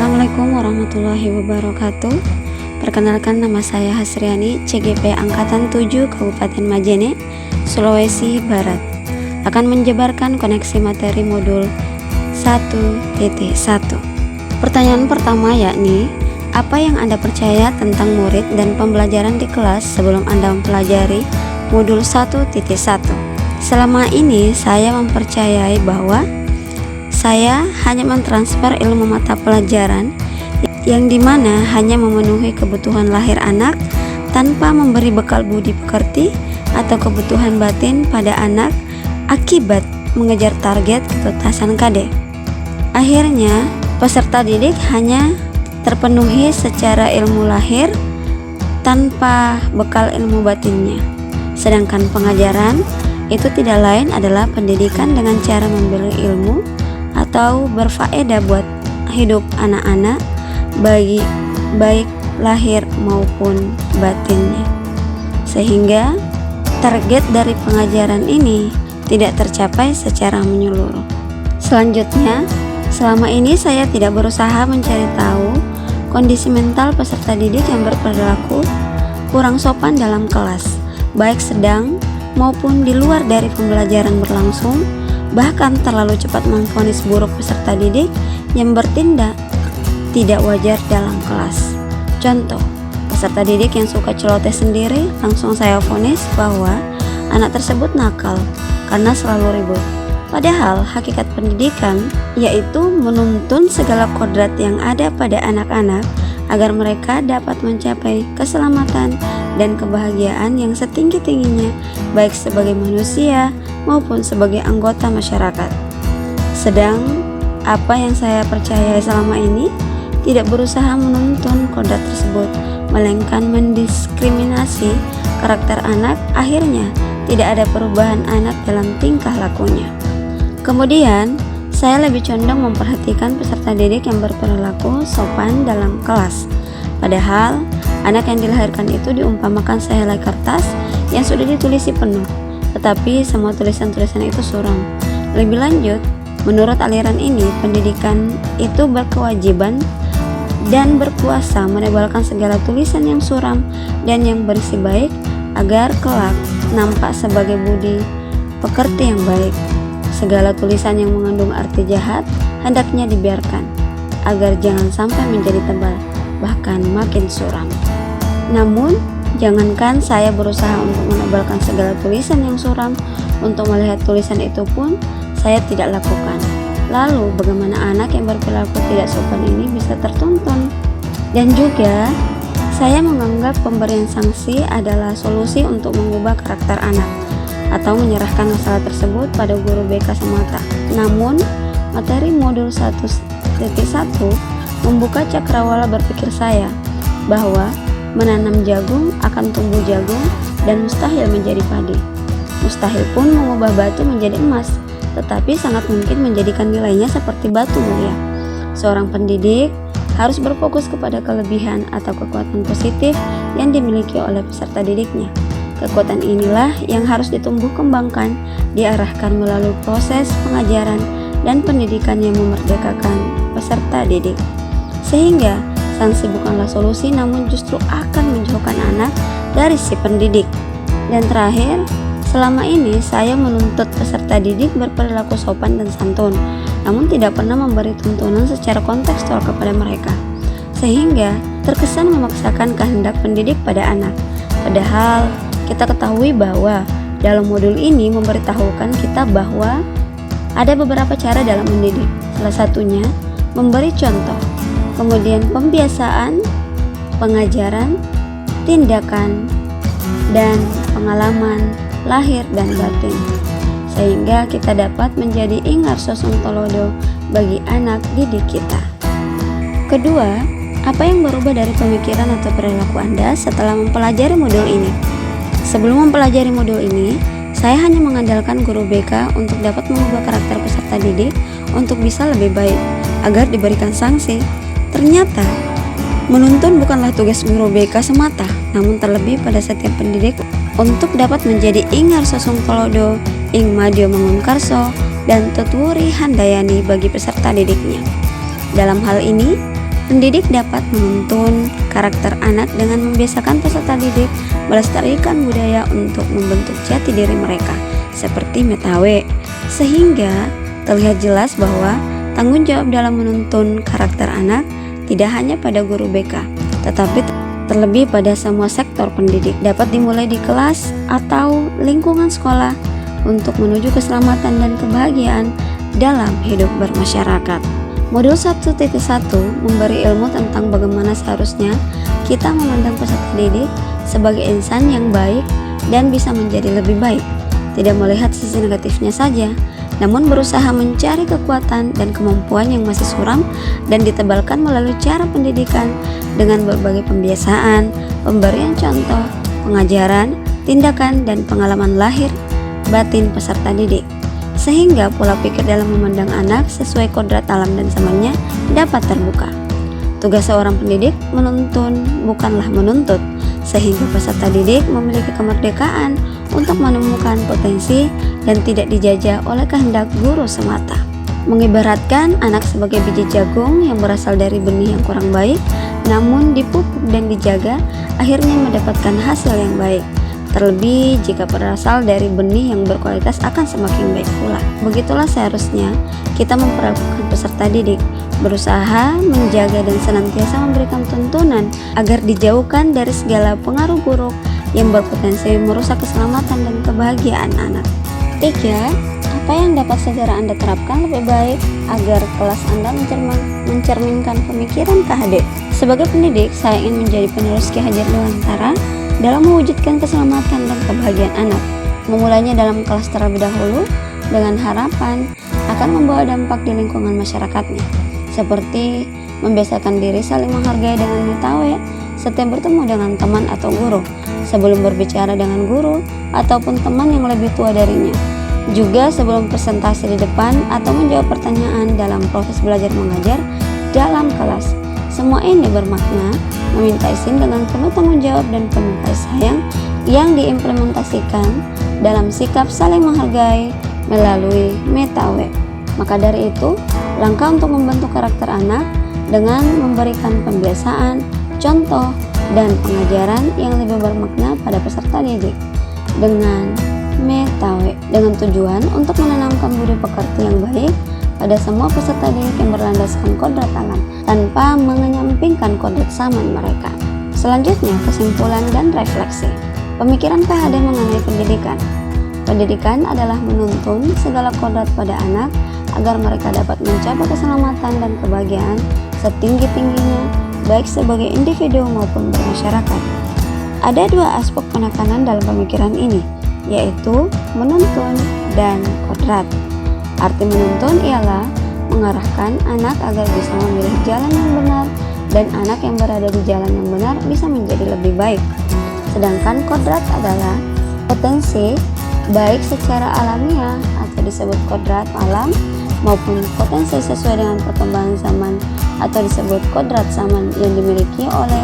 Assalamualaikum warahmatullahi wabarakatuh. Perkenalkan, nama saya Hasriani, CGP Angkatan 7 Kabupaten Majene, Sulawesi Barat. Akan menjabarkan koneksi materi modul 1.1. Pertanyaan pertama yakni, apa yang Anda percaya tentang murid dan pembelajaran di kelas sebelum Anda mempelajari modul 1.1? Selama ini saya mempercayai bahwa saya hanya mentransfer ilmu mata pelajaran yang dimana hanya memenuhi kebutuhan lahir anak tanpa memberi bekal budi pekerti atau kebutuhan batin pada anak akibat mengejar target ketuntasan KD. Akhirnya peserta didik hanya terpenuhi secara ilmu lahir tanpa bekal ilmu batinnya. Sedangkan pengajaran itu tidak lain adalah pendidikan dengan cara memberi ilmu atau berfaedah buat hidup anak-anak baik lahir maupun batinnya, sehingga target dari pengajaran ini tidak tercapai secara menyeluruh. Selanjutnya, selama ini saya tidak berusaha mencari tahu kondisi mental peserta didik yang berperilaku kurang sopan dalam kelas, baik sedang maupun di luar dari pembelajaran berlangsung, bahkan terlalu cepat memvonis buruk peserta didik yang bertindak tidak wajar dalam kelas. Contoh, peserta didik yang suka celoteh sendiri, langsung saya vonis bahwa anak tersebut nakal karena selalu ribut. Padahal hakikat pendidikan yaitu menuntun segala kodrat yang ada pada anak-anak agar mereka dapat mencapai keselamatan dan kebahagiaan yang setinggi-tingginya, baik sebagai manusia maupun sebagai anggota masyarakat. Sedang apa yang saya percayai selama ini tidak berusaha menuntun kodrat tersebut, melainkan mendiskriminasi karakter anak. Akhirnya tidak ada perubahan anak dalam tingkah lakunya. Kemudian saya lebih condong memperhatikan peserta didik yang berperilaku sopan dalam kelas. Padahal anak yang dilahirkan itu diumpamakan sehelai kertas yang sudah ditulisi penuh, tetapi semua tulisan-tulisan itu suram. Lebih lanjut, menurut aliran ini, pendidikan itu berkewajiban dan berkuasa menebalkan segala tulisan yang suram dan yang berisi baik agar kelak nampak sebagai budi pekerti yang baik. Segala tulisan yang mengandung arti jahat hendaknya dibiarkan agar jangan sampai menjadi tebal, bahkan makin suram. Namun, jangankan saya berusaha untuk menebalkan segala tulisan yang suram, untuk melihat tulisan itu pun saya tidak lakukan. Lalu bagaimana anak yang berperilaku tidak sopan ini bisa tertuntun? Dan juga saya menganggap pemberian sanksi adalah solusi untuk mengubah karakter anak atau menyerahkan masalah tersebut pada guru BK semata. Namun materi modul 1.1 membuka cakrawala berpikir saya bahwa menanam jagung akan tumbuh jagung dan mustahil menjadi padi. Mustahil pun mengubah batu menjadi emas, tetapi sangat mungkin menjadikan nilainya seperti batu mulia. Seorang pendidik harus berfokus kepada kelebihan atau kekuatan positif yang dimiliki oleh peserta didiknya. Kekuatan inilah yang harus ditumbuh kembangkan, diarahkan melalui proses pengajaran dan pendidikan yang memerdekakan peserta didik. Sehingga sanksi bukanlah solusi, namun justru akan menjauhkan anak dari si pendidik. Dan terakhir, selama ini saya menuntut peserta didik berperilaku sopan dan santun, namun tidak pernah memberi tuntunan secara kontekstual kepada mereka, sehingga terkesan memaksakan kehendak pendidik pada anak. Padahal kita ketahui bahwa dalam modul ini memberitahukan kita bahwa ada beberapa cara dalam mendidik. Salah satunya memberi contoh, kemudian pembiasaan, pengajaran, tindakan, dan pengalaman lahir dan batin, sehingga kita dapat menjadi ingar sosong tolodo bagi anak didik kita. Kedua, apa yang berubah dari pemikiran atau perilaku Anda setelah mempelajari modul ini? Sebelum mempelajari modul ini, saya hanya mengandalkan guru BK untuk dapat mengubah karakter peserta didik untuk bisa lebih baik agar diberikan sanksi. Ternyata menuntun bukanlah tugas guru BK semata, namun terlebih pada setiap pendidik untuk dapat menjadi ingar sosong tolodo, ing madyo mangunkarso, dan tuturi handayani bagi peserta didiknya. Dalam hal ini, Pendidik dapat menuntun karakter anak dengan membiasakan peserta didik melestarikan budaya untuk membentuk jati diri mereka, seperti Metawe, sehingga terlihat jelas bahwa tanggung jawab dalam menuntun karakter anak tidak hanya pada guru BK, tetapi terlebih pada semua sektor pendidik, dapat dimulai di kelas atau lingkungan sekolah untuk menuju keselamatan dan kebahagiaan dalam hidup bermasyarakat. Modul 1.1 memberi ilmu tentang bagaimana seharusnya kita memandang peserta didik sebagai insan yang baik dan bisa menjadi lebih baik. Tidak melihat sisi negatifnya saja, namun berusaha mencari kekuatan dan kemampuan yang masih suram dan ditebalkan melalui cara pendidikan dengan berbagai pembiasaan, pemberian contoh, pengajaran, tindakan, dan pengalaman lahir batin peserta didik. Sehingga pola pikir dalam memandang anak sesuai kodrat alam dan zamannya dapat terbuka. Tugas seorang pendidik menuntun bukanlah menuntut, sehingga peserta didik memiliki kemerdekaan untuk menemukan potensi dan tidak dijajah oleh kehendak guru semata. Mengibaratkan anak sebagai biji jagung yang berasal dari benih yang kurang baik, namun dipupuk dan dijaga, akhirnya mendapatkan hasil yang baik. Terlebih jika berasal dari benih yang berkualitas akan semakin baik pula. Begitulah seharusnya kita memperlakukan peserta didik, berusaha menjaga dan senantiasa memberikan tuntunan agar dijauhkan dari segala pengaruh buruk yang berpotensi merusak keselamatan dan kebahagiaan anak. 3. Apa yang dapat segera Anda terapkan lebih baik agar kelas Anda mencerminkan pemikiran KHD? Sebagai pendidik, saya ingin menjadi penerus Ki Hajar Dewantara dalam mewujudkan keselamatan dan kebahagiaan anak. Memulainya dalam kelas terlebih dahulu dengan harapan akan membawa dampak di lingkungan masyarakatnya, seperti membiasakan diri saling menghargai dengan Metawe setiap bertemu dengan teman atau guru, sebelum berbicara dengan guru ataupun teman yang lebih tua darinya, juga sebelum presentasi di depan atau menjawab pertanyaan dalam proses belajar mengajar dalam kelas. Semua ini bermakna meminta izin dengan penuh tanggung jawab dan penuh kasih sayang yang diimplementasikan dalam sikap saling menghargai melalui Metawe. Maka dari itu, langkah untuk membentuk karakter anak dengan memberikan pembiasaan, contoh, dan pengajaran yang lebih bermakna pada peserta didik dengan Metawe, dengan tujuan untuk menanamkan budi pekerti yang baik pada semua peserta didik yang berlandaskan kodrat alam tanpa mengenyampingkan kodrat zaman mereka. Selanjutnya, kesimpulan dan refleksi. Pemikiran KHD mengenai pendidikan. Pendidikan adalah menuntun segala kodrat pada anak agar mereka dapat mencapai keselamatan dan kebahagiaan setinggi-tingginya, baik sebagai individu maupun bermasyarakat. Ada dua aspek penekanan dalam pemikiran ini, yaitu menuntun dan kodrat. Arti menuntun ialah mengarahkan anak agar bisa memilih jalan yang benar dan anak yang berada di jalan yang benar bisa menjadi lebih baik. Sedangkan kodrat adalah potensi baik secara alamiah atau disebut kodrat alam maupun potensi sesuai dengan perkembangan zaman atau disebut kodrat zaman yang dimiliki oleh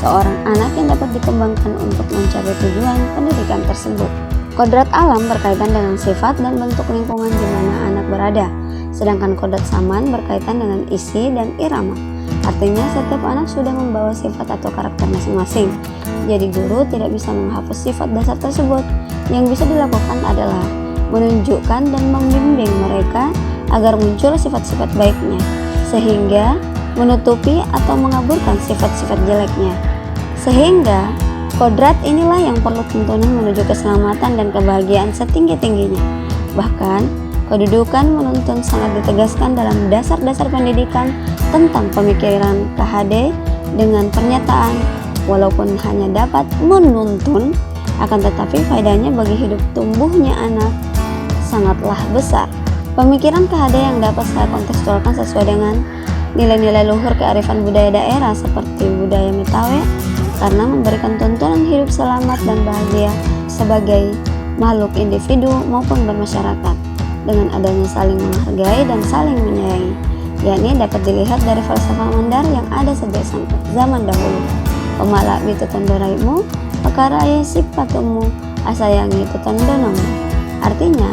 seorang anak yang dapat dikembangkan untuk mencapai tujuan pendidikan tersebut. Kodrat alam berkaitan dengan sifat dan bentuk lingkungan di mana anak berada, sedangkan kodrat zaman berkaitan dengan isi dan irama. Artinya setiap anak sudah membawa sifat atau karakter masing-masing. Jadi guru tidak bisa menghapus sifat dasar tersebut. Yang bisa dilakukan adalah menunjukkan dan membimbing mereka agar muncul sifat-sifat baiknya, sehingga menutupi atau mengaburkan sifat-sifat jeleknya. Sehingga kodrat inilah yang perlu tuntunan menuju keselamatan dan kebahagiaan setinggi-tingginya. Bahkan, kedudukan menuntun sangat ditegaskan dalam dasar-dasar pendidikan tentang pemikiran KHD dengan pernyataan, walaupun hanya dapat menuntun, akan tetapi faedahnya bagi hidup tumbuhnya anak sangatlah besar. Pemikiran KHD yang dapat saya kontekstualkan sesuai dengan nilai-nilai luhur kearifan budaya daerah seperti budaya Metawe, karena memberikan tuntunan hidup selamat dan bahagia sebagai makhluk individu maupun bermasyarakat dengan adanya saling menghargai dan saling menyayangi, yakni dapat dilihat dari falsafah Mandar yang ada sejak zaman dahulu. Pemalak bitu tondoraimu, pekarai sipatumu, asayangi itu tondonamu. Artinya,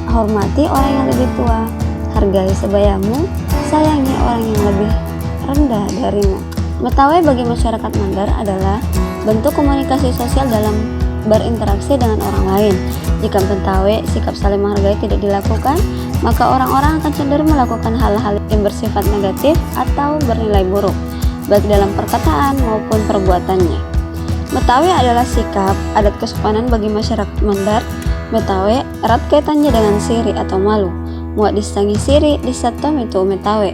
hormati orang yang lebih tua, hargai sebayamu, sayangi orang yang lebih rendah darimu. Metawe bagi masyarakat Mandar adalah bentuk komunikasi sosial dalam berinteraksi dengan orang lain. Jika Metawe sikap saling menghargai tidak dilakukan, maka orang-orang akan cenderung melakukan hal-hal yang bersifat negatif atau bernilai buruk, baik dalam perkataan maupun perbuatannya. Metawe adalah sikap, adat kesopanan bagi masyarakat Mandar. Metawe erat kaitannya dengan siri atau malu. Muat distangi siri disatom itu Metawe.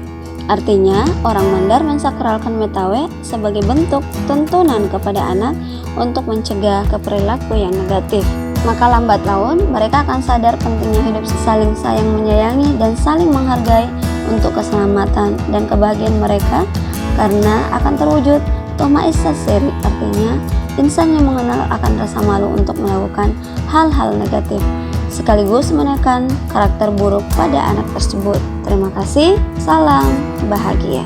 Artinya, orang Mandar mensakralkan Metawe sebagai bentuk tuntunan kepada anak untuk mencegah perilaku yang negatif. Maka lambat laun mereka akan sadar pentingnya hidup saling sayang menyayangi dan saling menghargai untuk keselamatan dan kebahagiaan mereka, karena akan terwujud Toma Isa Siri, artinya insan yang mengenal akan rasa malu untuk melakukan hal-hal negatif, sekaligus menekan karakter buruk pada anak tersebut. Terima kasih, salam bahagia.